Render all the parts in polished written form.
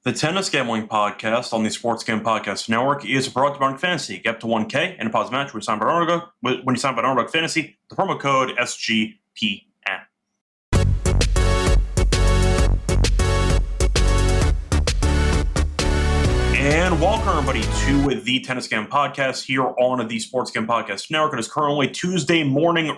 The Tennis Gambling Podcast on the Sports Gambling Podcast Network is brought to you by Fantasy. Get up to 1K in a positive match when you sign up at Underdog Fantasy. The promo code SGPN. And welcome, everybody, to the Tennis Gambling Podcast here on the Sports Gambling Podcast Network. It is currently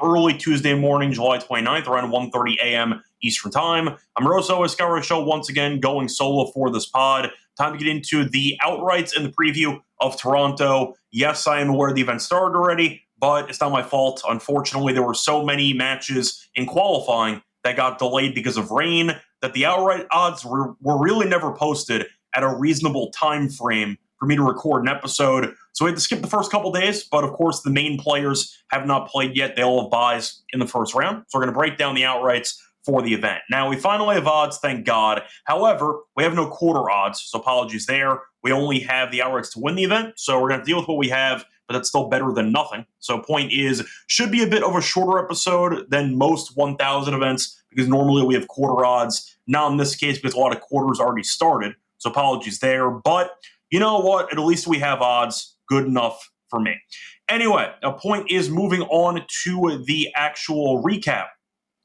early Tuesday morning, July 29th, around 1:30 a.m. Eastern Time. I'm Rosso Escara Show once again going solo for this pod. Time to get into the outrights and the preview of Toronto. Yes, I am aware the event started already, but it's not my fault. Unfortunately, there were so many matches in qualifying that got delayed because of rain that the outright odds were really never posted at a reasonable time frame for me to record an episode. So we had to skip the first couple days, but of course the main players have not played yet. They all have buys in the first round. So we're going to break down the outrights for the event. Now, we finally have odds, thank God. However, we have no quarter odds, so apologies there. We only have the outrights to win the event, so we're going to deal with what we have, but that's still better than nothing. So point is, should be a bit of a shorter episode than most 1,000 events, because normally we have quarter odds. Not in this case, because a lot of quarters already started, so apologies there. But you know what? At least we have odds. Good enough for me. Anyway, a point is moving on to the actual recap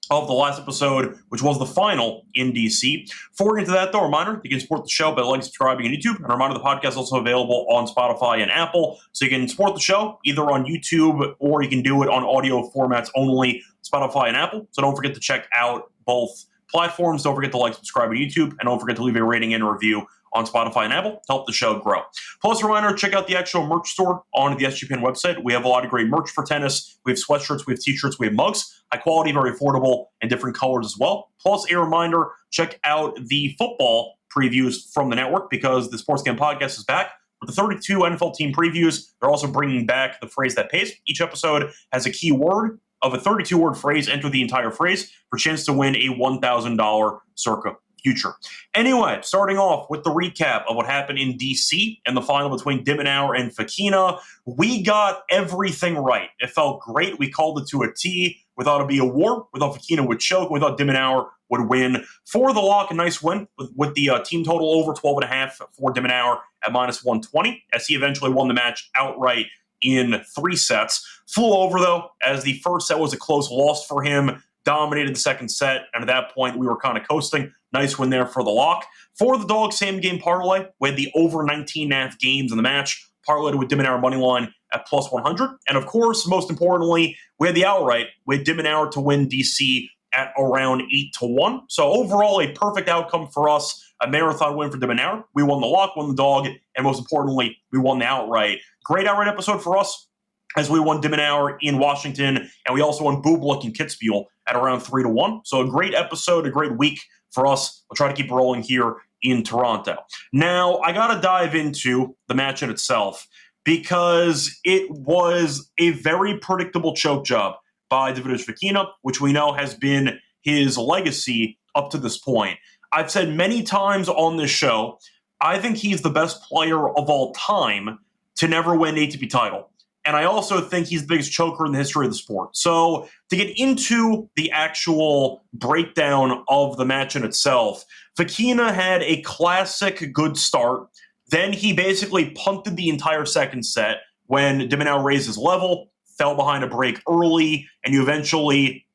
of the last episode, which was the final in DC. Before we get into that, though, a reminder, you can support the show by liking and subscribing on YouTube. And a reminder, the podcast is also available on Spotify and Apple. So you can support the show either on YouTube or you can do it on audio formats only, Spotify and Apple. So don't forget to check out both platforms. Don't forget to like, subscribe on YouTube, and don't forget to leave a rating and a review on Spotify and Apple to help the show grow. Plus, a reminder, check out the actual merch store on the SGPN website. We have a lot of great merch for tennis. We have sweatshirts, we have t-shirts, we have mugs. High quality, very affordable, and different colors as well. Plus, a reminder, check out the football previews from the network because the Sports Game Podcast is back with the 32 NFL team previews. They're also bringing back the phrase that pays. Each episode has a key word of a 32-word phrase. Enter the entire phrase for a chance to win a $1,000 circa future. Anyway, starting off with the recap of what happened in DC and the final between de Minaur and Fokina. We got everything right. It felt great. We called it to a T. We thought it'd be a war. We thought Fokina would choke. We thought de Minaur would win. For the lock, a nice win with the team total over 12.5 for de Minaur at -120, as he eventually won the match outright in 3 sets. Flew over, though, as the first set was a close loss for him. Dominated the second set, and at that point, we were kind of coasting. Nice win there for the lock. For the dog, same game parlay. We had the over 19.5 games in the match. Parlayed with de Minaur money line at +100. And of course, most importantly, we had the outright with de Minaur to win DC at around 8-1. So overall, a perfect outcome for us. A marathon win for de Minaur. We won the lock, won the dog, and most importantly, we won the outright. Great outright episode for us, as we won de Minaur in Washington, and we also won Bublik in Kitzbühel at around 3-1. So a great episode, a great week for us. We'll try to keep rolling here in Toronto. Now, I got to dive into the match in itself because it was a very predictable choke job by Davidovich Fokina, which we know has been his legacy up to this point. I've said many times on this show, I think he's the best player of all time to never win an ATP title. And I also think he's the biggest choker in the history of the sport. So to get into the actual breakdown of the match in itself, Fokina had a classic good start. Then he basically punted the entire second set when de Minaur raised his level, fell behind a break early, and you eventually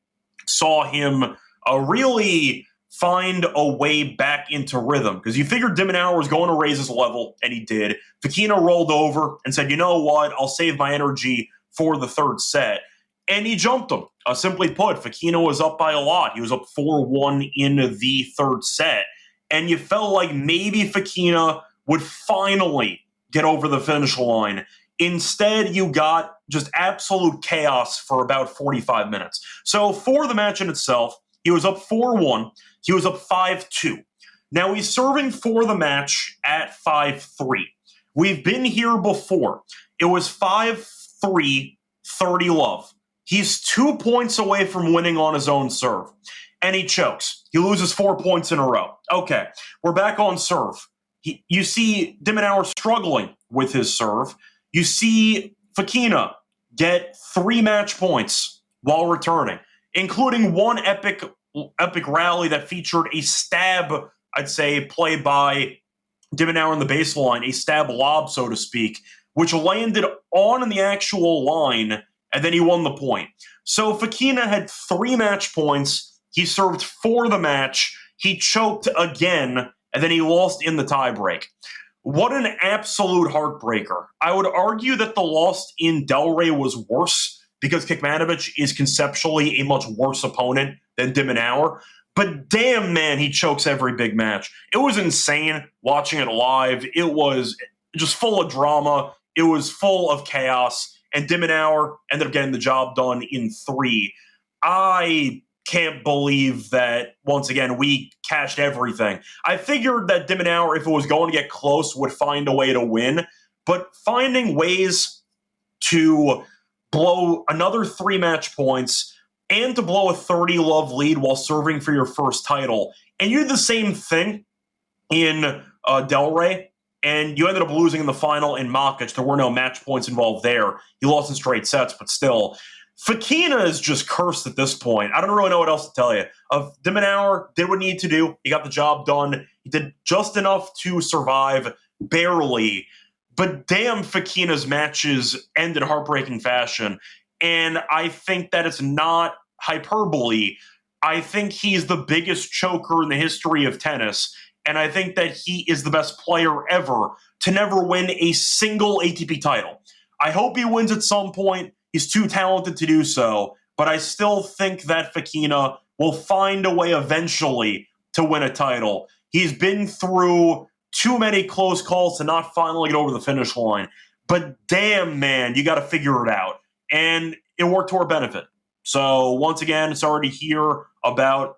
saw him really find a way back into rhythm, because you figured de Minaur was going to raise his level, and he did. Fokina rolled over and said, you know what, I'll save my energy for the third set. And he jumped him. Simply put, Fokina was up by a lot. He was up 4-1 in the third set. And you felt like maybe Fokina would finally get over the finish line. Instead, you got just absolute chaos for about 45 minutes. So for the match in itself, he was up 4-1. He was up 5-2. Now he's serving for the match at 5-3. We've been here before. It was 5-3, 30 love. He's 2 points away from winning on his own serve. And he chokes. He loses 4 points in a row. Okay, we're back on serve. You see de Minaur struggling with his serve. You see Fokina get 3 match points while returning, including one epic rally that featured a stab, I'd say, play by de Minaur on the baseline, a stab lob, so to speak, which landed on the actual line, and then he won the point. So Fokina had 3 match points. He served for the match. He choked again, and then he lost in the tiebreak. What an absolute heartbreaker. I would argue that the loss in Delray was worse because Kekmanovic is conceptually a much worse opponent than de Minaur. But damn, man, he chokes every big match. It was insane watching it live. It was just full of drama. It was full of chaos. And de Minaur ended up getting the job done in 3. I can't believe that, once again, we cashed everything. I figured that de Minaur, if it was going to get close, would find a way to win. But finding ways to blow another 3 match points and to blow a 30-love lead while serving for your first title. And you did the same thing in Delray, and you ended up losing in the final in Makic. There were no match points involved there. You lost in straight sets, but still. Fokina is just cursed at this point. I don't really know what else to tell you. De Minaur did what he needed to do. He got the job done. He did just enough to survive, barely. But damn, Fokina's matches end in heartbreaking fashion. And I think that it's not hyperbole. I think he's the biggest choker in the history of tennis. And I think that he is the best player ever to never win a single ATP title. I hope he wins at some point. He's too talented to do so. But I still think that Fokina will find a way eventually to win a title. He's been through too many close calls to not finally get over the finish line. But damn, man, you got to figure it out. And it worked to our benefit. So once again, sorry to hear about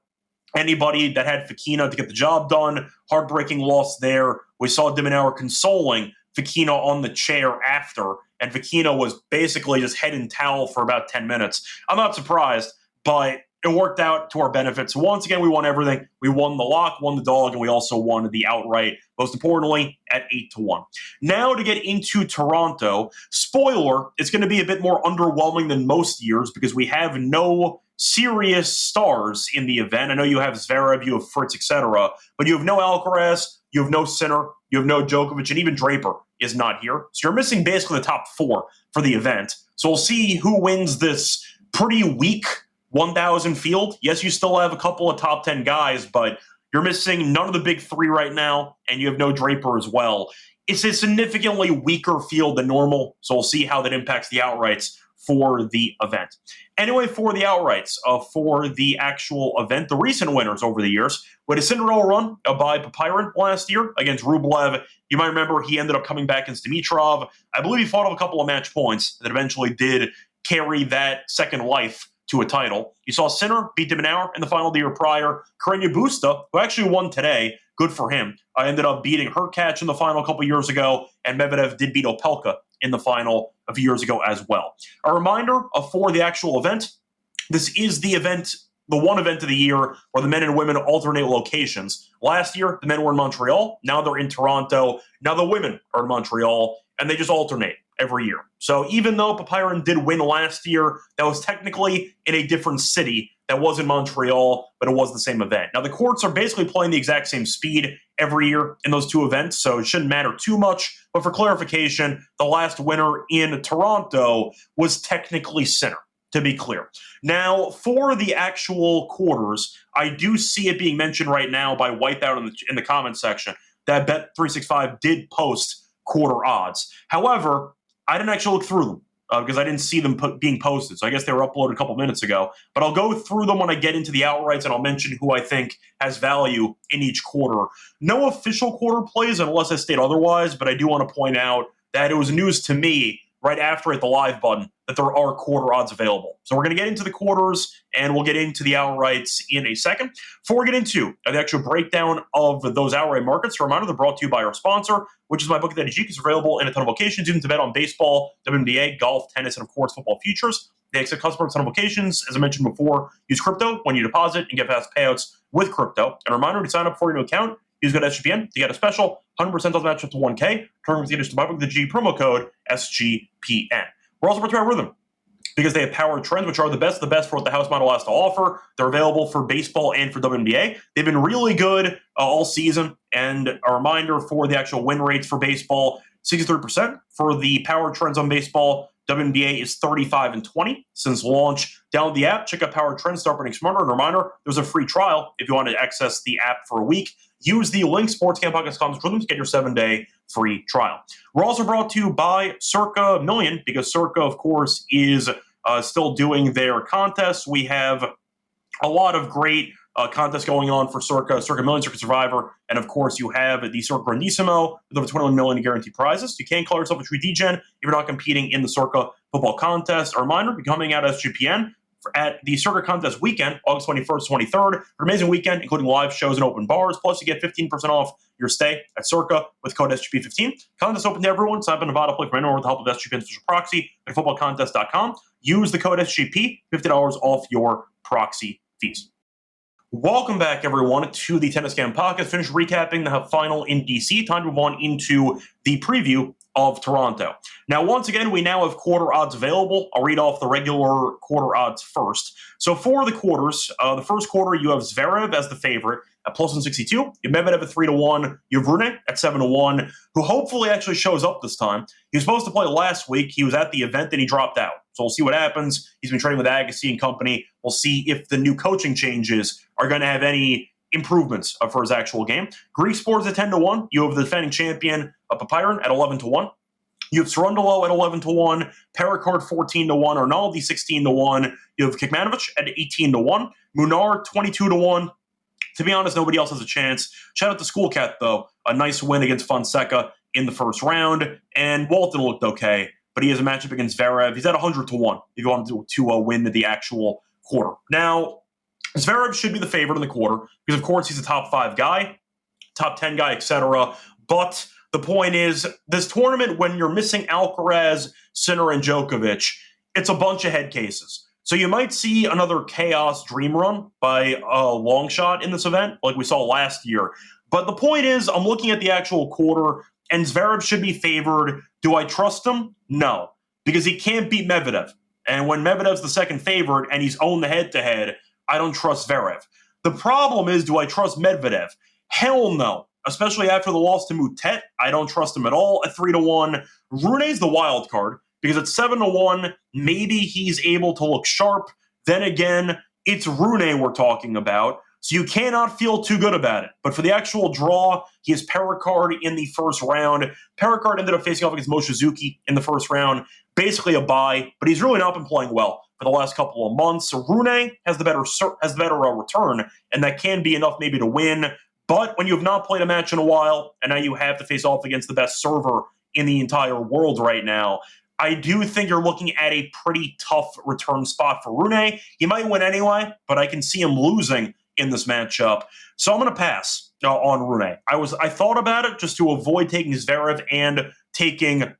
anybody that had Fokina to get the job done. Heartbreaking loss there. We saw de Minaur consoling Fokina on the chair after, and Fokina was basically just head in towel for about 10 minutes. I'm not surprised, but it worked out to our benefit. So once again, we won everything. We won the lock, won the dog, and we also won the outright, most importantly, at 8-1. Now to get into Toronto. Spoiler, it's going to be a bit more underwhelming than most years because we have no serious stars in the event. I know you have Zverev, you have Fritz, etc., but you have no Alcaraz, you have no Sinner, you have no Djokovic, and even Draper is not here. So you're missing basically the top 4 for the event. So we'll see who wins this pretty weak 1,000 field. Yes, you still have a couple of top 10 guys, but you're missing none of the big 3 right now, and you have no Draper as well. It's a significantly weaker field than normal, so we'll see how that impacts the outrights for the event. Anyway, for the outrights, for the actual event, the recent winners over the years, we had a Cinderella run by Papirin last year against Rublev. You might remember he ended up coming back against Dimitrov. I believe he fought off a couple of match points that eventually did carry that second life to a title. You saw Sinner beat de Minaur in the final the year prior. Carreño Busta, who actually won today, good for him, ended up beating Hurkacz in the final a couple years ago, and Medvedev did beat Opelka in the final a few years ago as well. A reminder for the actual event, this is the event, the one event of the year where the men and women alternate locations. Last year, the men were in Montreal. Now they're in Toronto. Now the women are in Montreal, and they just alternate every year. So even though Papirin did win last year, that was technically in a different city. That was in Montreal, but it was the same event. Now, the courts are basically playing the exact same speed every year in those 2 events, so it shouldn't matter too much. But for clarification, the last winner in Toronto was technically Sinner, to be clear. Now, for the actual quarters, I do see it being mentioned right now by Wipeout in the comments section that Bet365 did post quarter odds. However, I didn't actually look through them. Because I didn't see them being posted. So I guess they were uploaded a couple minutes ago. But I'll go through them when I get into the outrights, and I'll mention who I think has value in each quarter. No official quarter plays unless I state otherwise, but I do want to point out that it was news to me right after I hit the live button that there are quarter odds available. So we're going to get into the quarters, and we'll get into the outrights in a second. Before we get into the actual breakdown of those outright markets, a reminder they're brought to you by our sponsor, which is MyBookie.ag. It's available in a ton of locations. You can bet on baseball, WNBA, golf, tennis, and of course, football futures. They accept customers in a ton of locations. As I mentioned before, use crypto when you deposit and get fast payouts with crypto. And a reminder to sign up for your new account, use code SGPN to get a special 100% on match up to 1K. Terms and conditions to MyBookie.ag, promo code SGPN. We're also brought to you by Rhythm. because they have power trends, which are the best for what the house model has to offer. They're available for baseball and for WNBA. They've been really good all season. And a reminder for the actual win rates for baseball, 63%. For the power trends on baseball, WNBA is 35-20 since launch. Download the app, check out Power Trends, start running smarter. And a reminder, there's a free trial if you want to access the app for a week. Use the link sportscampodcast.com to get your 7-day free trial. We're also brought to you by Circa Million because Circa, of course, is still doing their contests. We have a lot of great contests going on for Circa Million, Circa Survivor, and of course you have the Circa Grandissimo with over 21 million in guaranteed prizes. You can call yourself a true DGen if you're not competing in the Circa football contest. A reminder, be coming out as SGPN at the Circa contest weekend, August 21st, 23rd. An amazing weekend, including live shows and open bars. Plus, you get 15% off your stay at Circa with code SGP15. Contest open to everyone. Sign up in Nevada, play from anywhere with the help of SGPN's official proxy at footballcontest.com. Use the code SGP, $50 off your proxy fees. Welcome back, everyone, to the Tennis Scam Podcast. Finish recapping the final in DC. Time to move on into the preview of Toronto. Now, once again, we now have quarter odds available. I'll read off the regular quarter odds first. So for the quarters, the first quarter, you have Zverev as the favorite at plus 162. You have Medvedev at 3-1. You have Rune at 7-1, who hopefully actually shows up this time. He was supposed to play last week. He was at the event and he dropped out. So we'll see what happens. He's been training with Agassi and company. We'll see if the new coaching changes are going to have any improvements for his actual game. Greek Sports at 10-1. You have the defending champion Papiron at 11-1. You have Sarundalo at 11-1, Pericard 14-1, Arnaldi 16-1. You have Kikmanovic at 18-1, Munar 22-1. To be honest, nobody else has a chance. Shout out to Schoolcat, though. A nice win against Fonseca in the first round. And Walton looked okay, but he has a matchup against Zverev. He's at 100-1 if you want to win the actual quarter. Now, Zverev should be the favorite in the quarter because, of course, he's a top 5 guy, top 10 guy, etc. But the point is, this tournament, when you're missing Alcaraz, Sinner, and Djokovic, it's a bunch of head cases. So you might see another chaos dream run by a long shot in this event, like we saw last year. But the point is, I'm looking at the actual quarter, and Zverev should be favored. Do I trust him? No, because he can't beat Medvedev. And when Medvedev's the second favorite and he's owned the head-to-head, I don't trust Zverev. The problem is, do I trust Medvedev? Hell no. Especially after the loss to Moutet, I don't trust him at all at 3-1. Rune's the wild card because at 7-1, maybe he's able to look sharp. Then again, it's Rune we're talking about, so you cannot feel too good about it. But for the actual draw, he has Pericard in the first round. Pericard ended up facing off against Mochizuki in the first round, basically a bye, but he's really not been playing well for the last couple of months. So Rune has the better return, and that can be enough maybe to win. But when you have not played a match in a while, and now you have to face off against the best server in the entire world right now, I do think you're looking at a pretty tough return spot for Rune. He might win anyway, but I can see him losing in this matchup. So I'm going to pass on Rune. I thought about it just to avoid taking Zverev and taking,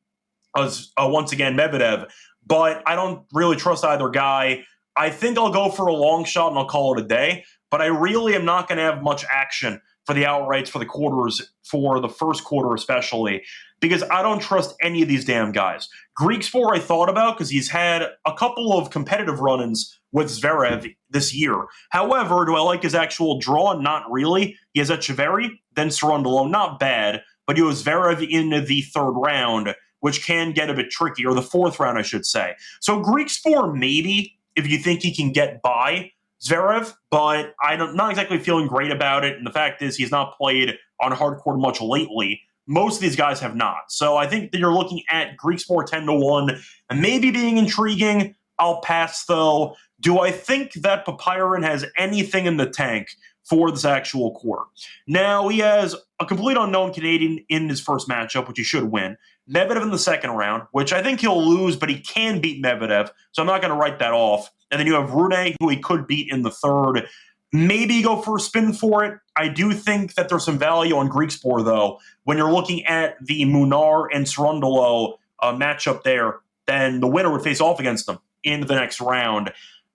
once again, Medvedev, but I don't really trust either guy. I think I'll go for a long shot and I'll call it a day, but I really am not going to have much action for the outrights for the quarters, for the first quarter especially, because I don't trust any of these damn guys. Greek Sport I thought about because he's had a couple of competitive run-ins with Zverev this year. However, do I like his actual draw? Not really. He has Echeverry, then Sarundalo. Not bad, but you have Zverev in the third round, which can get a bit tricky, or the fourth round, I should say. So Greek Sport maybe, if you think he can get by Zverev, but I'm not exactly feeling great about it. And the fact is, he's not played on hard court much lately. Most of these guys have not. So I think that you're looking at Greek Sport 10-1 and maybe being intriguing. I'll pass, though. Do I think that Papiron has anything in the tank for this actual quarter? Now, he has a complete unknown Canadian in his first matchup, which he should win. Medvedev in the second round, which I think he'll lose, but he can beat Medvedev, so I'm not going to write that off. And then you have Rune, who he could beat in the third. Maybe go for a spin for it. I do think that there's some value on Greek Sport, though. When you're looking at the Munar and Sarundalo matchup there, then the winner would face off against them in the next round.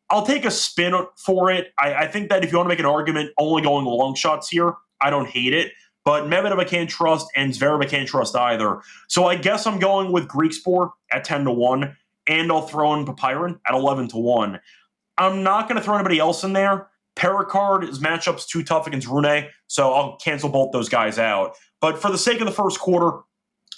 I'll take a spin for it. I think that if you want to make an argument only going long shots here, I don't hate it. But Medvedev I can't trust, and Zverev I can't trust either. So I guess I'm going with Greek Sport at 10-1. and I'll throw in Papyron at 11-1. I'm not going to throw anybody else in there. Pericard, his matchup's too tough against Rune, so I'll cancel both those guys out. But for the sake of the first quarter,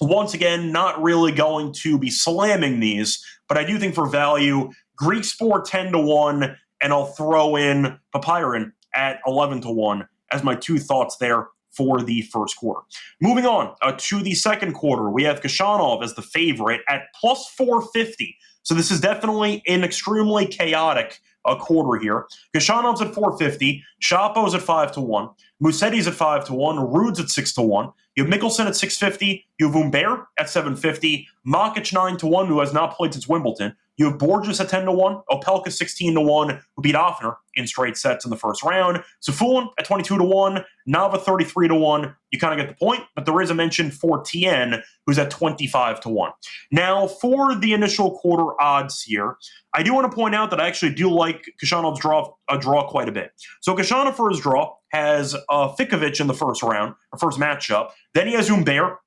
once again, not really going to be slamming these, but I do think for value, Greek Sport 10-1, and I'll throw in Papyron at 11-1 as my two thoughts there for the first quarter. Moving on to the second quarter, we have Kashanov as the favorite at plus 450. So this is definitely an extremely chaotic quarter here. Kashanov's at 450, Shapo's at 5-1, Musetti's at 5-1, Rude's at 6-1. You have Mickelson at 650, you have Humbert at 750, Makic 9-1, who has not played since Wimbledon. You have Borges at 10-1, Opelka 16-1, who beat Offner in straight sets in the first round. Safulin at 22-1, Nava 33-1. You kind of get the point, but there is a mention for Tien, who's at 25-1. Now, for the initial quarter odds here, I do want to point out that I actually do like Kashanov's draw quite a bit. So Kashanov for his draw has Fikovic in the first round, or first matchup. Then he has Humbert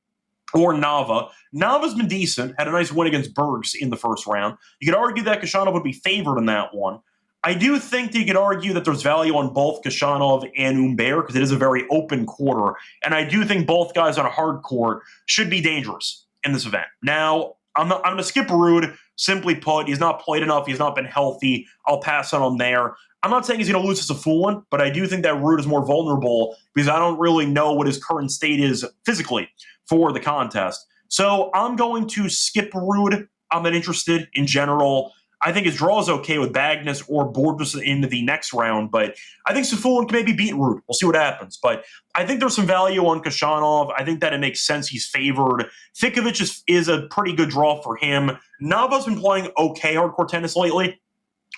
or Nava. Nava's been decent, had a nice win against Bergs in the first round. You could argue that Kashanov would be favored in that one. I do think that you could argue that there's value on both Kashanov and Humbert because it is a very open quarter. And I do think both guys on a hard court should be dangerous in this event. Now, I'm going to skip Rude. Simply put, he's not played enough. He's not been healthy. I'll pass on him there. I'm not saying he's going to lose to Safulin, but I do think that Rude is more vulnerable because I don't really know what his current state is physically for the contest. So I'm going to skip Rude. I'm not interested in general. I think his draw is okay with Magnus or Borges into the next round, but I think Safulin can maybe beat Rude. We'll see what happens. But I think there's some value on Kashanov. I think that it makes sense he's favored. Fikovic is a pretty good draw for him. Nava's been playing okay hardcourt tennis lately.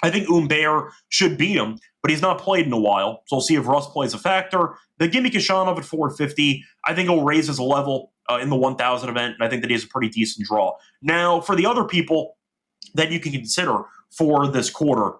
I think Humbert should beat him, but he's not played in a while, so we'll see if Russ plays a factor. Then give me Kashanov at 450. I think he'll raise his level in the 1,000 event, and I think that he has a pretty decent draw. Now, for the other people that you can consider for this quarter,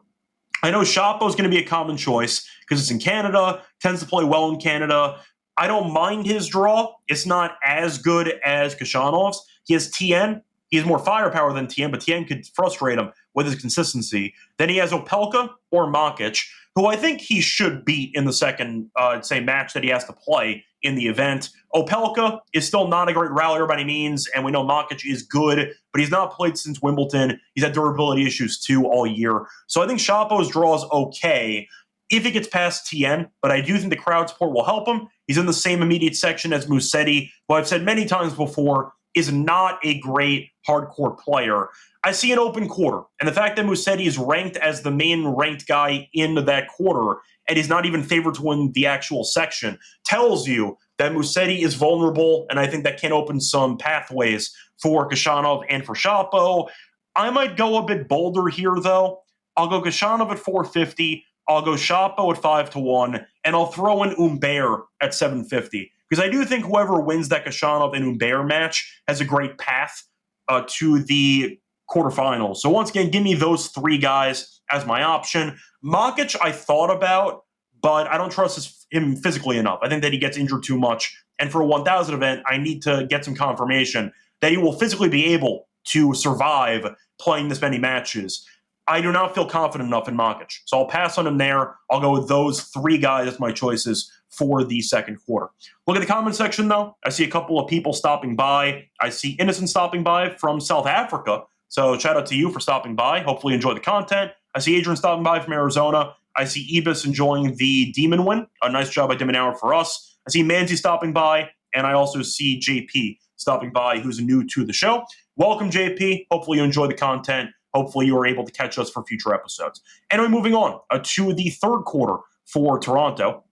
I know Shapo is going to be a common choice because it's in Canada, tends to play well in Canada. I don't mind his draw. It's not as good as Kashanov's. He has Tien. He has more firepower than Tien, but Tien could frustrate him with his consistency. Then he has Opelka or Makic, who I think he should beat in the second, match that he has to play in the event. Opelka is still not a great rallier by any means, and we know Makic is good, but he's not played since Wimbledon. He's had durability issues too all year. So I think Shapo's draw is okay if he gets past Tien, but I do think the crowd support will help him. He's in the same immediate section as Musetti, who I've said many times before is not a great hardcore player. I see an open quarter, and the fact that Musetti is ranked as the main ranked guy in that quarter, and he's not even favored to win the actual section, tells you that Musetti is vulnerable, and I think that can open some pathways for Kashanov and for Shapo. I might go a bit bolder here, though. I'll go Kashanov at 450, I'll go Shapo at 5-1, and I'll throw in Humbert at 750. Because I do think whoever wins that Kashanov and Humbert match has a great path to the quarterfinals. So once again, give me those three guys as my option. Makic I thought about, but I don't trust him physically enough. I think that he gets injured too much. And for a 1,000 event, I need to get some confirmation that he will physically be able to survive playing this many matches. I do not feel confident enough in Makic. So I'll pass on him there. I'll go with those three guys as my choices for the second quarter. Look at the comment section, though. I see a couple of people stopping by. I see Innocent stopping by from South Africa. So shout out to you for stopping by. Hopefully you enjoy the content. I see Adrian stopping by from Arizona. I see Ibis enjoying the Demon win. A nice job by Demon Hour for us. I see Manzi stopping by. And I also see JP stopping by, who's new to the show. Welcome, JP. Hopefully you enjoy the content. Hopefully you are able to catch us for future episodes. Anyway, moving on to the third quarter for Toronto.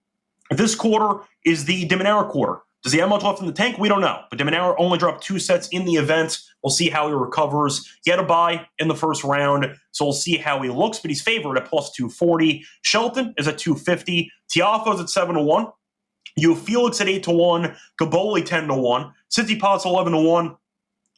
This quarter is the De Minaur quarter. Does he have much left in the tank? We don't know. But De Minaur only dropped 2 sets in the event. We'll see how he recovers. He had a bye in the first round, so we'll see how he looks. But he's favored at plus 240. Shelton is at 250. Tiafoe's at 7-1. You have Felix at 8-1. Gaboli 10-1. Tsitsipas 11-1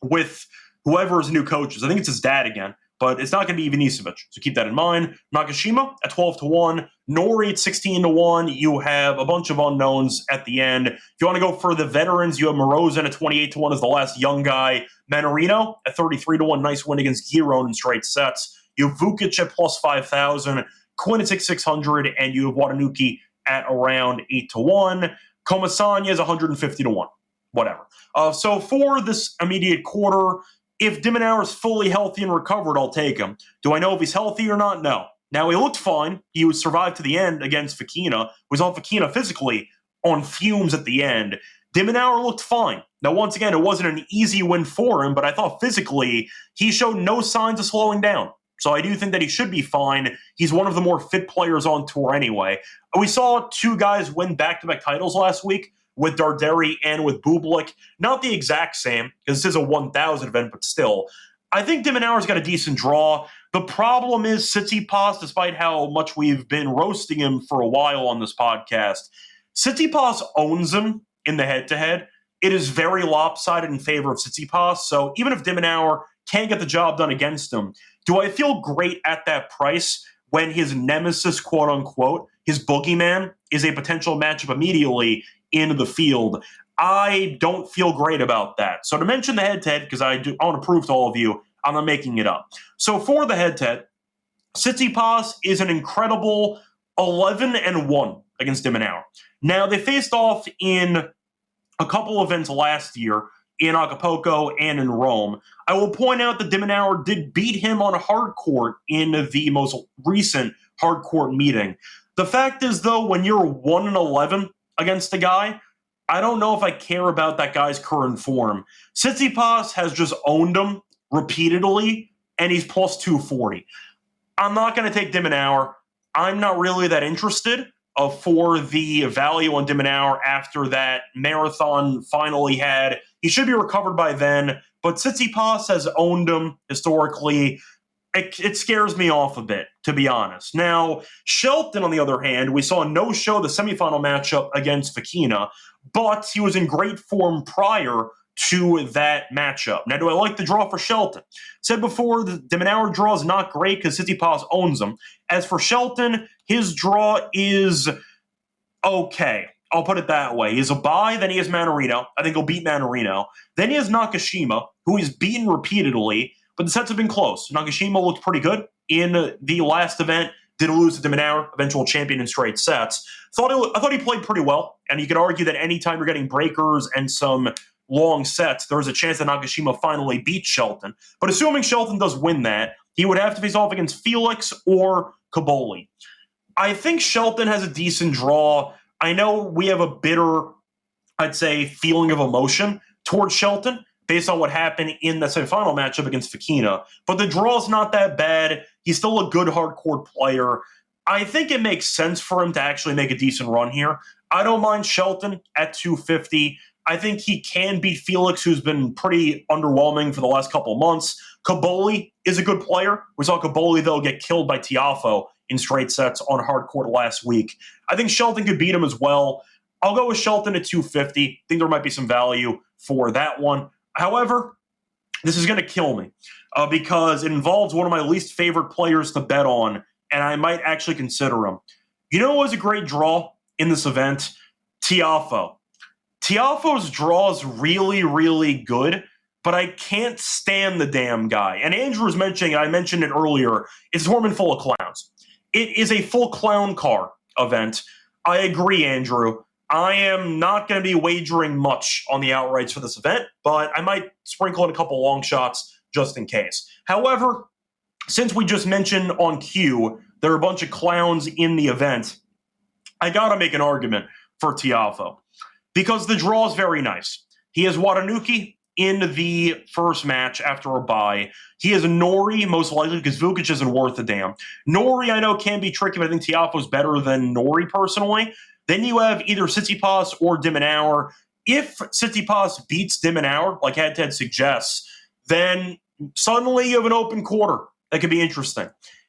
with whoever his new coach is. I think it's his dad again. but it's not going to be Ivanisevic. So keep that in mind. Nakashima at 12-1. Nori at 16-1. You have a bunch of unknowns at the end. If you want to go for the veterans, you have Morozin at 28-1 as the last young guy. Manarino at 33-1. Nice win against Giron in straight sets. You have Vukic at plus 5,000. Quinn at 6,600. And you have Watanuki at around 8-1. Komasanya is 150-1. Whatever. So for this immediate quarter, if de Minaur is fully healthy and recovered, I'll take him. Do I know if he's healthy or not? No. Now, he looked fine. He was survived to the end against Fekina. Was on Fekina physically on fumes at the end. De Minaur looked fine. Now, once again, it wasn't an easy win for him, but I thought physically he showed no signs of slowing down. So I do think that he should be fine. He's one of the more fit players on tour anyway. We saw two guys win back-to-back titles last week, with Darderi and with Bublik. Not the exact same, because this is a 1,000 event, but still. I think de Minaur's got a decent draw. The problem is Tsitsipas, despite how much we've been roasting him for a while on this podcast, Tsitsipas owns him in the head-to-head. It is very lopsided in favor of Tsitsipas, so even if de Minaur can't get the job done against him, do I feel great at that price when his nemesis, quote-unquote, his boogeyman, is a potential matchup immediately in the field? I don't feel great about that. So to mention the head-to-head, because I want to prove to all of you, I'm not making it up. So for the head-to-head, Tsitsipas is an incredible 11-1 against de Minaur. Now, they faced off in a couple events last year, in Acapulco and in Rome. I will point out that de Minaur did beat him on hard court in the most recent hard court meeting. The fact is, though, when you're 1-11 against a guy, I don't know if I care about that guy's current form. Tsitsipas has just owned him repeatedly, and he's plus 240. I'm not going to take de Minaur. I'm not really that interested for the value on de Minaur after that marathon final he had. He should be recovered by then, but Tsitsipas has owned him historically. It scares me off a bit, to be honest. Now, Shelton, on the other hand, we saw a no-show the semifinal matchup against Fekina, but he was in great form prior to that matchup. Now, do I like the draw for Shelton? Said before, the de Minaur draw is not great because Tsitsipas owns him. As for Shelton, his draw is okay. I'll put it that way. He has a bye, then he has Manarino. I think he'll beat Manarino. Then he has Nakashima, who he's beaten repeatedly, but the sets have been close. Nakashima looked pretty good in the last event. Did lose to de Minaur, eventual champion in straight sets. I thought he played pretty well, and you could argue that anytime you're getting breakers and some long sets, there's a chance that Nakashima finally beats Shelton. But assuming Shelton does win that, he would have to face off against Felix or Caboli. I think Shelton has a decent draw. I know we have a bitter, I'd say, feeling of emotion towards Shelton based on what happened in the semifinal matchup against Fekina. But the draw is not that bad. He's still a good hardcourt player. I think it makes sense for him to actually make a decent run here. I don't mind Shelton at 250. I think he can beat Felix, who's been pretty underwhelming for the last couple of months. Caboli is a good player. We saw Caboli, though, get killed by Tiafoe in straight sets on hard court last week. I think Shelton could beat him as well. I'll go with Shelton at 250. I think there might be some value for that one. However, this is going to kill me because it involves one of my least favorite players to bet on, and I might actually consider him. You know what was a great draw in this event? Tiafoe. Tiafoe's draw is really, really good, but I can't stand the damn guy. And Andrew was mentioning, I mentioned it earlier, it's a tournament full of clowns. It is a full clown car event. I agree, Andrew. I am not going to be wagering much on the outrights for this event, but I might sprinkle in a couple long shots just in case. However, since we just mentioned on Q, there are a bunch of clowns in the event, I got to make an argument for Tiafoe because the draw is very nice. He has Watanuki in the first match after a bye. He has Nori, most likely, because Vukic isn't worth a damn. Nori, I know, can be tricky, but I think Tiafoe's better than Nori, personally. Then you have either Tsitsipas or de Minaur. If Tsitsipas beats de Minaur, like head-to-head suggests, then suddenly you have an open quarter. That could be interesting.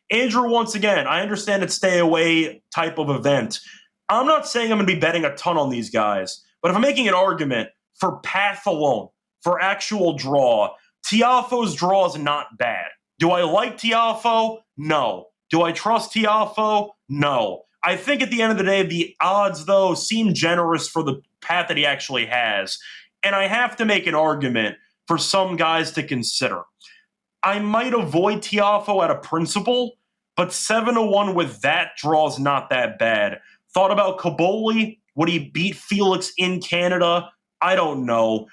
Andrew, once again, I understand it's stay-away type of event. I'm not saying I'm going to be betting a ton on these guys, but if I'm making an argument for path alone, for actual draw, Tiafoe's draw is not bad. Do I like Tiafoe? No. Do I trust Tiafoe? No. I think at the end of the day, the odds, though, seem generous for the path that he actually has. And I have to make an argument for some guys to consider. I might avoid Tiafoe at a principle, but 7-1 with that draw is not that bad. Thought about Kaboli. Would he beat Felix in Canada? I don't know.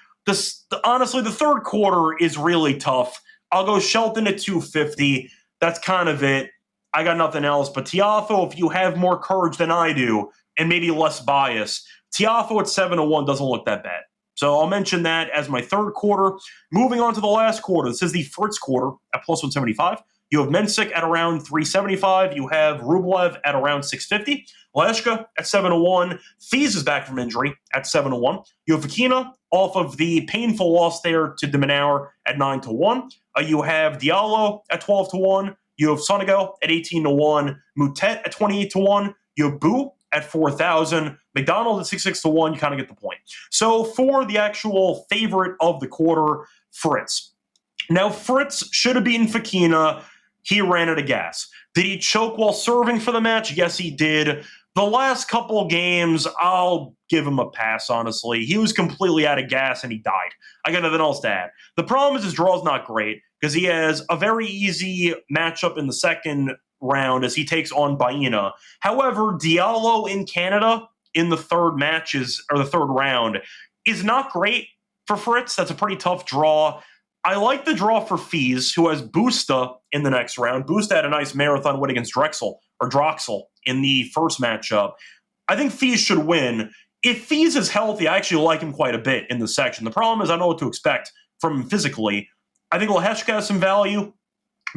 Honestly, the third quarter is really tough. I'll go Shelton at 250. That's kind of it. I got nothing else. But Tiafoe, if you have more courage than I do, and maybe less bias, Tiafoe at 7-1 doesn't look that bad. So I'll mention that as my third quarter. Moving on to the last quarter. This is the Fritz quarter at plus 175. You have Mensik at around 375. You have Rublev at around 650. Leshka at 7-1. Fees is back from injury at 7-1. You have Fakina off of the painful loss there to de Minaur at 9-1. You have Diallo at 12-1. You have Sonego at 18-1. Moutet at 28-1. You have Boo at 4,000. McDonald at 6-1. You kind of get the point. So for the actual favorite of the quarter, Fritz. Now, Fritz should have beaten Fakina. He ran out of gas. Did he choke while serving for the match? Yes, he did. The last couple of games, I'll give him a pass, honestly. He was completely out of gas and he died. I got nothing else to add. The problem is his draw's not great because he has a very easy matchup in the second round as he takes on Baena. However, Diallo in Canada in the third round is not great for Fritz. That's a pretty tough draw. I like the draw for Fees, who has Busta in the next round. Busta had a nice marathon win against Droxel in the first matchup. I think Fees should win. If Fees is healthy, I actually like him quite a bit in this section. The problem is I know what to expect from him physically. I think Lehechka has some value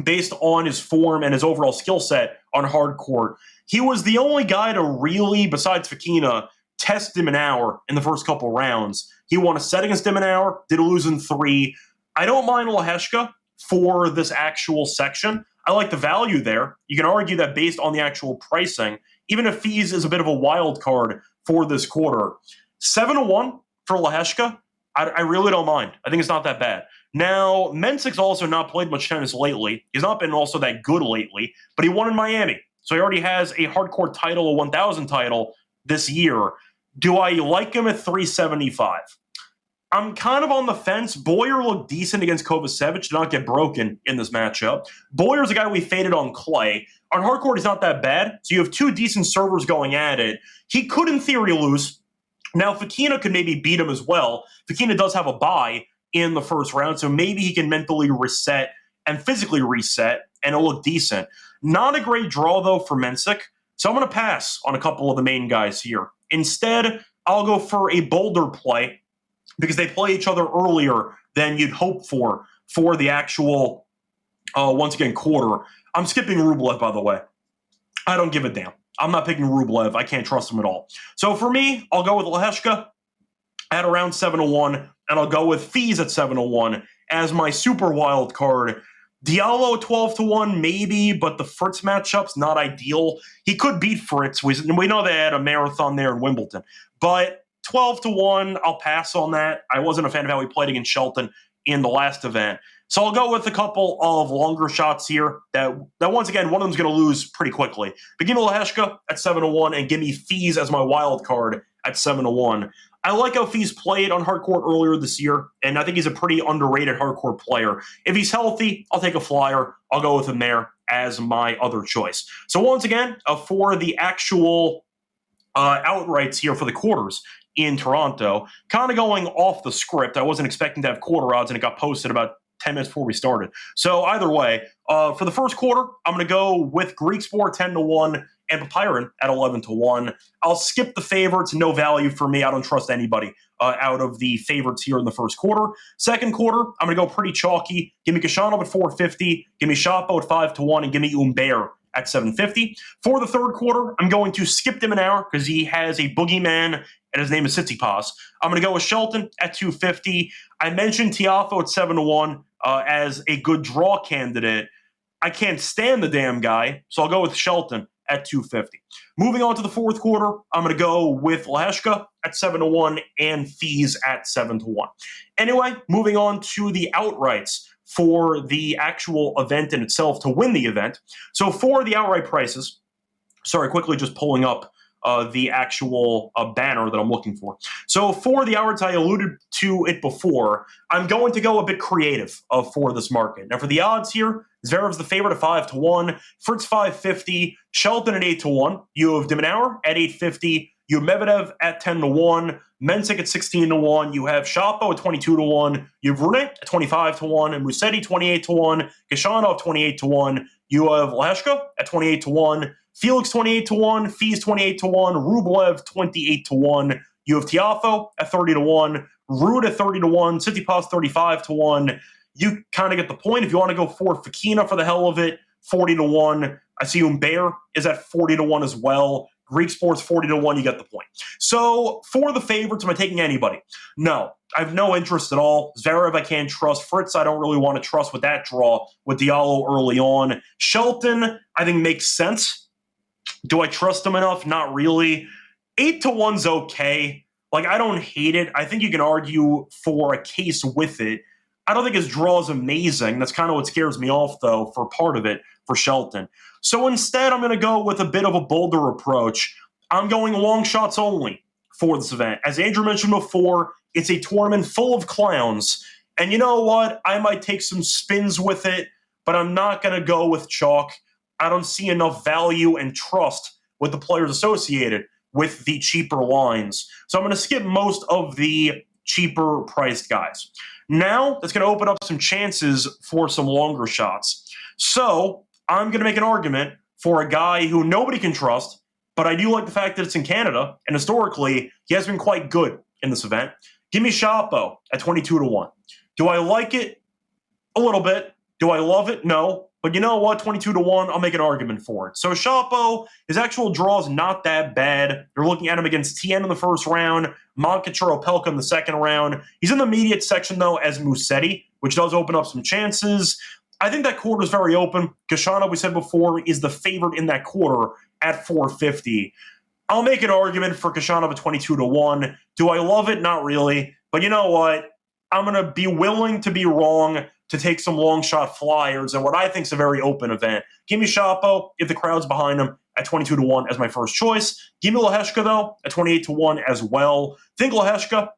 based on his form and his overall skill set on hard court. He was the only guy to really, besides Fakina, test de Minaur in the first couple rounds. He won a set against de Minaur, did lose in 3. I don't mind Lehechka for this actual section. I like the value there. You can argue that based on the actual pricing, even if Fees is a bit of a wild card for this quarter, 7-1 for Lehechka, I really don't mind. I think it's not that bad. Now, Mensik's also not played much tennis lately. He's not been also that good lately, but he won in Miami. So he already has a hardcourt title, a 1,000 title this year. Do I like him at 375? I'm kind of on the fence. Boyer looked decent against Kovacevic, did not get broken in this matchup. Boyer's a guy we faded on clay. On hardcourt, he's not that bad. So you have two decent servers going at it. He could, in theory, lose. Now, Fakina could maybe beat him as well. Fakina does have a bye in the first round, so maybe he can mentally reset and physically reset, and it'll look decent. Not a great draw, though, for Mensik. So I'm going to pass on a couple of the main guys here. Instead, I'll go for a bolder play, because they play each other earlier than you'd hope for the actual, once again, quarter. I'm skipping Rublev, by the way. I don't give a damn. I'm not picking Rublev. I can't trust him at all. So for me, I'll go with Lehechka at around 7-1, and I'll go with Fees at 7-1 as my super wild card. Diallo 12-1, maybe, but the Fritz matchup's not ideal. He could beat Fritz. We know they had a marathon there in Wimbledon. But 12-1, I'll pass on that. I wasn't a fan of how he played against Shelton in the last event. So I'll go with a couple of longer shots here that once again, one of them's going to lose pretty quickly. But give me Lehechka at 7-1 and give me Fees as my wild card at 7-1. I like how Fees played on hardcourt earlier this year, and I think he's a pretty underrated hardcourt player. If he's healthy, I'll take a flyer. I'll go with him there as my other choice. So once again, for the actual outrights here for the quarters in Toronto, kind of going off the script. I wasn't expecting to have quarter odds, and it got posted about 10 minutes before we started. So either way, for the first quarter, I'm going to go with Greek Sport 10-1 and Papyron at 11-1. I'll skip the favorites. No value for me. I don't trust anybody out of the favorites here in the first quarter. Second quarter, I'm going to go pretty chalky. Give me Kashanov at 450. Give me Shapo at 5-1, and give me Humbert at 750. For the third quarter, I'm going to skip de Minaur because he has a boogeyman, and his name is Tsitsipas. I'm going to go with Shelton at 250. I mentioned Tiafoe at 7-1 as a good draw candidate. I can't stand the damn guy, so I'll go with Shelton at 250. Moving on to the fourth quarter, I'm going to go with Leheshka at 7-1 and Fees at 7-1. Anyway, moving on to the outrights for the actual event in itself to win the event. So for the outright prices, quickly just pulling up the actual banner that I'm looking for. So for the outrights, I alluded to it before. I'm going to go a bit creative for this market. Now for the odds here, Zverev's the favorite at 5-1, Fritz 550, Shelton at 8-1. You have Dimenauer at 850. You have Medvedev at 10-1, Mensik at 16-1. You have Shapo at 22-1. You have Rune at 25-1, and Musetti 28-1. Gashanov 28-1. You have Leheshka at 28-1. Felix 28-1. Fees 28-1. Rublev 28-1. You have Tiafoe at 30-1. Ruud at 30-1. Tsitsipas 35-1. You kind of get the point. If you want to go for Fekina for the hell of it, 40-1. I see Humbert is at 40-1 as well. Greek Sports 40-1, you get the point. So for the favorites, am I taking anybody? No, I have no interest at all. Zverev, I can't trust. Fritz, I don't really want to trust with that draw with Diallo early on. Shelton, I think makes sense. Do I trust him enough? Not really. 8-1's okay. Like, I don't hate it. I think you can argue for a case with it. I don't think his draw is amazing. That's kind of what scares me off, though, for part of it for Shelton. So instead, I'm going to go with a bit of a bolder approach. I'm going long shots only for this event. As Andrew mentioned before, it's a tournament full of clowns. And you know what? I might take some spins with it, but I'm not going to go with chalk. I don't see enough value and trust with the players associated with the cheaper lines. So I'm going to skip most of the cheaper priced guys. Now, that's going to open up some chances for some longer shots. So I'm going to make an argument for a guy who nobody can trust, but I do like the fact that it's in Canada, and historically, he has been quite good in this event. Give me Shapo at 22-1. Do I like it? A little bit. Do I love it? No. But you know what? 22-1, I'll make an argument for it. So Shapo, his actual draw is not that bad. You're looking at him against Tien in the first round, Monkic or Opelka in the second round. He's in the immediate section, though, as Musetti, which does open up some chances. I think that quarter is very open. Gashanov, we said before, is the favorite in that quarter at 450. I'll make an argument for Gashanov at 22-1. Do I love it? Not really. But you know what? I'm going to be willing to be wrong to take some long shot flyers and what I think is a very open event. Give me Shapo if the crowd's behind him at 22-1 as my first choice. Give me Leheshka, though, at 28-1 as well. Think Leheshka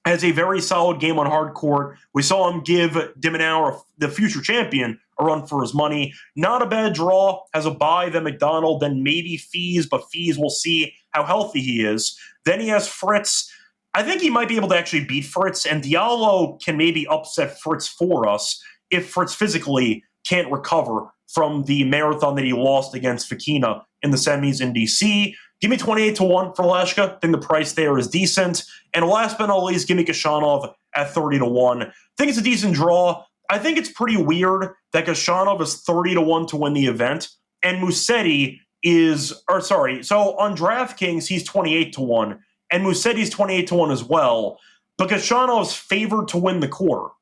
has a very solid game on hard court. We saw him give Dimenauer, the future champion, a run for his money. Not a bad draw. Has a bye, then McDonald, then maybe Fees, but Fees, we'll see how healthy he is. Then he has Fritz. I think he might be able to actually beat Fritz, and Diallo can maybe upset Fritz for us if Fritz physically can't recover from the marathon that he lost against Fekina in the semis in DC. Give me 28-1 for Leheshka. I think the price there is decent. And last but not least, give me Gashanov at 30-1. I think it's a decent draw. I think it's pretty weird that Gashanov is 30-1 to win the event, and Musetti so on DraftKings, he's 28-1. And Musetti's 28-1 as well, but Gashanov's favored to win the quarter.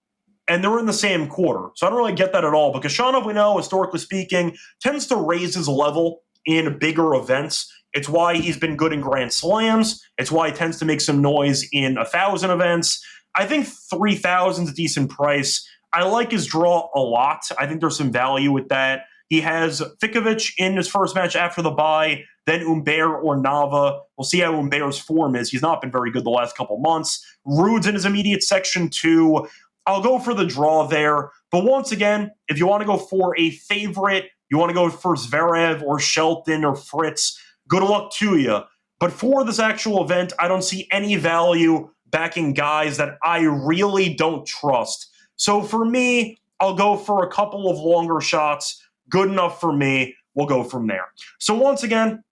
And they're in the same quarter. So I don't really get that at all. But Gashanov, we know, historically speaking, tends to raise his level in bigger events. It's why he's been good in Grand Slams. It's why he tends to make some noise in 1,000 events. I think 3,000 is a decent price. I like his draw a lot. I think there's some value with that. He has Fikovic in his first match after the bye, then Humbert or Nava. We'll see how Humbert's form is. He's not been very good the last couple months. Ruud's in his immediate section too. I'll go for the draw there. But once again, if you want to go for a favorite, you want to go for Zverev or Shelton or Fritz, good luck to you. But for this actual event, I don't see any value backing guys that I really don't trust. So for me, I'll go for a couple of longer shots. Good enough for me. We'll go from there. So once again,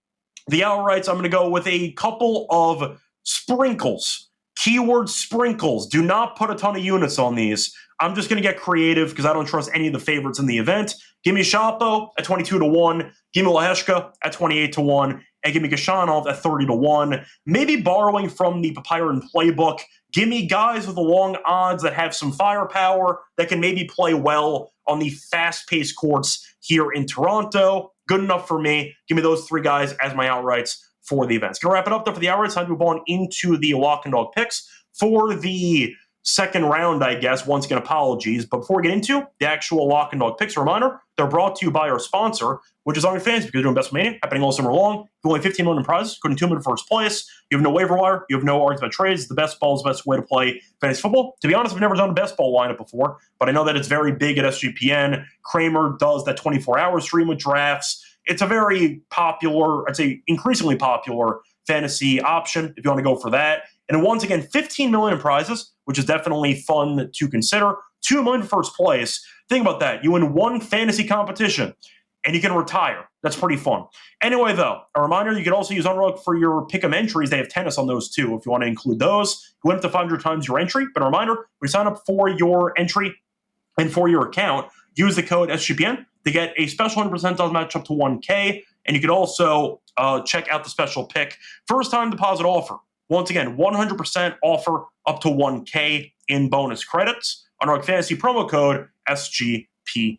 the outrights, I'm going to go with a couple of sprinkles. Keyword sprinkles. Do not put a ton of units on these. I'm just going to get creative because I don't trust any of the favorites in the event. Give me Shapo at 22-1. Give me Leheshka at 28-1. And give me Gashanov at 30-1. Maybe borrowing from the Papyron playbook. Give me guys with the long odds that have some firepower that can maybe play well on the fast-paced courts here in Toronto. Good enough for me. Give me those 3 guys as my outrights for the events. Gonna wrap it up though for the outrights. Time to move on into the lock and dog picks for the second round, I guess. Once again, apologies. But before we get into the actual lock and dog picks, a reminder, they're brought to you by our sponsor, which is OnlyFans, because you're doing BestMania, happening all summer long. You only 15 million prizes, including 2 million first place. You have no waiver wire. You have no arguments about trades. The best ball is the best way to play fantasy football. To be honest, I've never done a best ball lineup before, but I know that it's very big at SGPN. Kramer does that 24-hour stream with drafts. It's a very popular, I'd say increasingly popular fantasy option if you want to go for that. And once again, 15 million in prizes, which is definitely fun to consider. 2 million first place. Think about that. You win 1 fantasy competition and you can retire. That's pretty fun. Anyway, though, a reminder, you can also use Unrug for your pick'em entries. They have tennis on those too if you want to include those. You win up to 500 times your entry. But a reminder, when you sign up for your entry and for your account, use the code SGPN to get a special 100% match up to 1K. And you can also check out the special pick. First time deposit offer. Once again, 100% offer up to 1K in bonus credits. Unrug Fantasy promo code SGPN.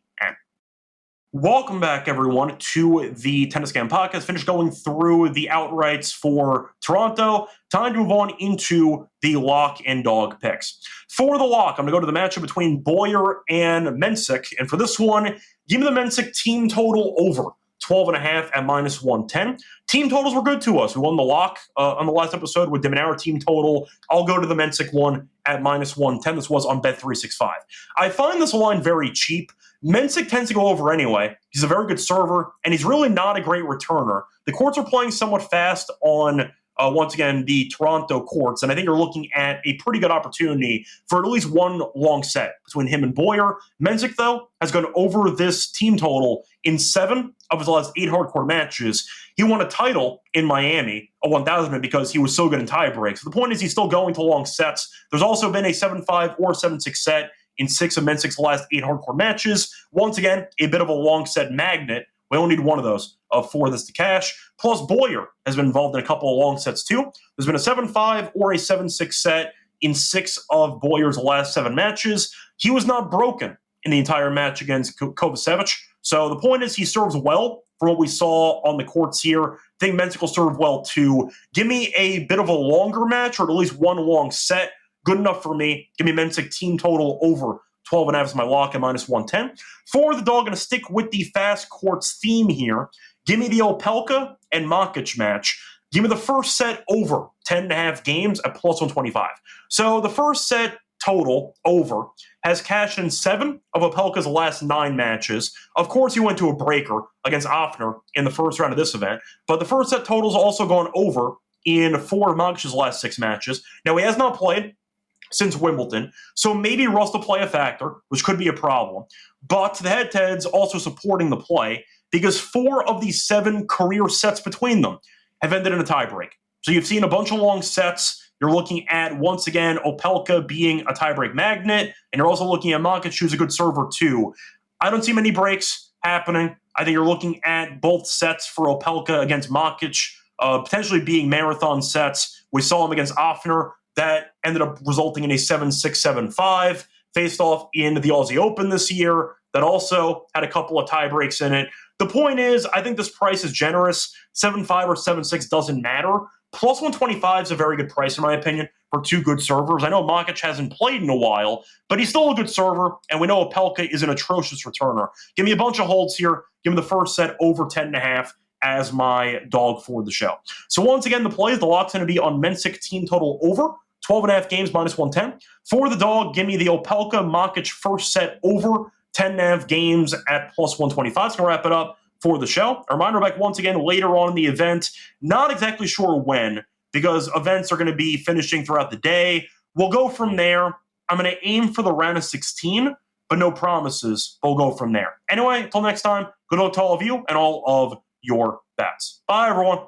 Welcome back, everyone, to the Tennis Game Podcast. Finished going through the outrights for Toronto. Time to move on into the lock and dog picks. For the lock, I'm going to go to the matchup between Boyer and Mensik. And for this one, give me the Mensik team total over 12.5 at -110. Team totals were good to us. We won the lock on the last episode with Demonair team total. I'll go to the Mensik one at -110. This was on Bet365. I find this line very cheap. Mensik tends to go over anyway. He's a very good server, and he's really not a great returner. The courts are playing somewhat fast on, once again, the Toronto courts, and I think you're looking at a pretty good opportunity for at least one long set between him and Boyer. Mensik, though, has gone over this team total in 7 of his last 8 hardcore matches. He won a title in Miami, a 1,000, because he was so good in tie breaks. So the point is he's still going to long sets. There's also been a 7-5 or 7-6 set in 6 of Mensik's last 8 hardcore matches. Once again, a bit of a long set magnet. We only need one of those for this to cash. Plus, Boyer has been involved in a couple of long sets, too. There's been a 7-5 or a 7-6 set in 6 of Boyer's last 7 matches. He was not broken in the entire match against Kovacevic. So the point is he serves well for what we saw on the courts here. I think Mensik will serve well, too. Give me a bit of a longer match, or at least one long set. Good enough for me. Give me Mensik team total over 12.5 is my lock at -110. For the dog, going to stick with the fast courts theme here. Give me the Opelka and Makic match. Give me the first set over 10.5 games at +125. So the first set total over has cashed in 7 of Opelka's last 9 matches. Of course, he went to a breaker against Offner in the first round of this event, but the first set total's also gone over in 4 of Makic's last 6 matches. Now, he has not played since Wimbledon, so maybe rust will play a factor, which could be a problem. But the head-to-head's also supporting the play because 4 of these 7 career sets between them have ended in a tiebreak. So you've seen a bunch of long sets. You're looking at, once again, Opelka being a tiebreak magnet, and you're also looking at Makic, who's a good server, too. I don't see many breaks happening. I think you're looking at both sets for Opelka against Makic, potentially being marathon sets. We saw him against Offner. That ended up resulting in a 7-6, 7-5, faced off in the Aussie Open this year. That also had a couple of tie breaks in it. The point is, I think this price is generous. 7-5 or 7-6 doesn't matter. +125 is a very good price, in my opinion, for 2 good servers. I know Makic hasn't played in a while, but he's still a good server, and we know Opelka is an atrocious returner. Give me a bunch of holds here. Give me the first set over 10.5 as my dog for the show. So once again, the plays, the lock's going to be on Mensik team total over 12.5 games -110. For the dog, give me the Opelka Makic first set over 10.5 games at +125. It's going to wrap it up for the show. A reminder back once again later on in the event. Not exactly sure when, because events are going to be finishing throughout the day. We'll go from there. I'm going to aim for the round of 16, but no promises. We'll go from there. Anyway, until next time, good luck to all of you and all of your bets. Bye, everyone.